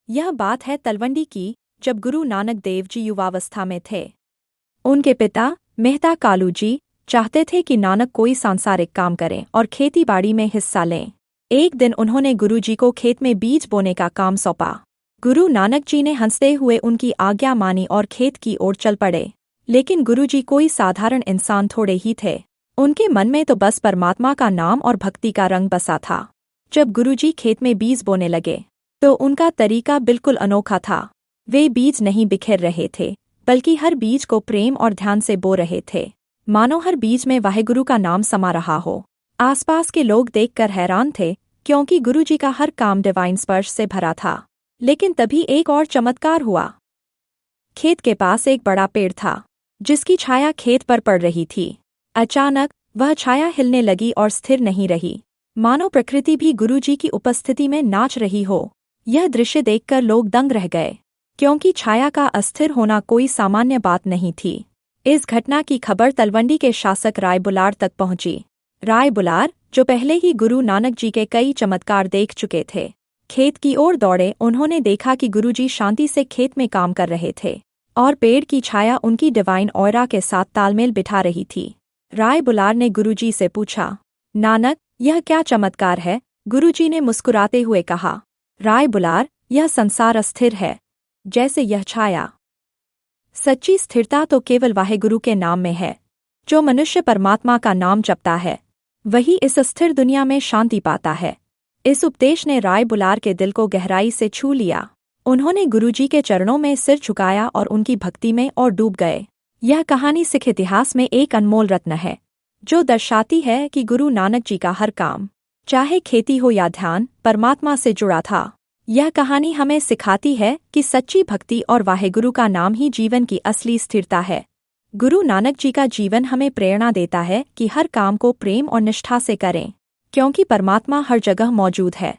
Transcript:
यह बात है तलवंडी की, जब गुरु नानक देव जी युवावस्था में थे। उनके पिता मेहता कालू जी चाहते थे कि नानक कोई सांसारिक काम करें और खेती-बाड़ी में हिस्सा लें। एक दिन उन्होंने गुरु जी को खेत में बीज बोने का काम सौंपा। गुरु नानक जी ने हंसते हुए उनकी आज्ञा मानी और खेत की ओर चल पड़े। लेकिन गुरु जी कोई साधारण इंसान थोड़े ही थे। उनके मन में तो बस परमात्मा का नाम और भक्ति का रंग बसा था। जब गुरुजी खेत में बीज बोने लगे तो उनका तरीका बिल्कुल अनोखा था। वे बीज नहीं बिखेर रहे थे, बल्कि हर बीज को प्रेम और ध्यान से बो रहे थे, मानो हर बीज में वाहेगुरु का नाम समा रहा हो। आसपास के लोग देखकर हैरान थे, क्योंकि गुरुजी का हर काम डिवाइन स्पर्श से भरा था। लेकिन तभी एक और चमत्कार हुआ। खेत के पास एक बड़ा पेड़ था, जिसकी छाया खेत पर पड़ रही थी। अचानक वह छाया हिलने लगी और स्थिर नहीं रही, मानो प्रकृति भी गुरुजी की उपस्थिति में नाच रही हो। यह दृश्य देखकर लोग दंग रह गए, क्योंकि छाया का अस्थिर होना कोई सामान्य बात नहीं थी। इस घटना की खबर तलवंडी के शासक राय बुलार तक पहुंची। राय बुलार, जो पहले ही गुरु नानक जी के कई चमत्कार देख चुके थे, खेत की ओर दौड़े। उन्होंने देखा कि गुरुजी शांति से खेत में काम कर रहे थे और पेड़ की छाया उनकी डिवाइन ऑरा के साथ तालमेल बिठा रही थी। राय बुलार ने गुरुजी से पूछा, नानक, यह क्या चमत्कार है? गुरुजी ने मुस्कुराते हुए कहा, राय बुलार, यह संसार अस्थिर है, जैसे यह छाया। सच्ची स्थिरता तो केवल वाहेगुरु के नाम में है। जो मनुष्य परमात्मा का नाम जपता है, वही इस अस्थिर दुनिया में शांति पाता है। इस उपदेश ने राय बुलार के दिल को गहराई से छू लिया। उन्होंने गुरुजी के चरणों में सिर झुकाया और उनकी भक्ति में और डूब गए। यह कहानी सिख इतिहास में एक अनमोल रत्न है, जो दर्शाती है कि गुरु नानक जी का हर काम, चाहे खेती हो या ध्यान, परमात्मा से जुड़ा था। यह कहानी हमें सिखाती है कि सच्ची भक्ति और वाहेगुरु का नाम ही जीवन की असली स्थिरता है। गुरु नानक जी का जीवन हमें प्रेरणा देता है कि हर काम को प्रेम और निष्ठा से करें, क्योंकि परमात्मा हर जगह मौजूद है।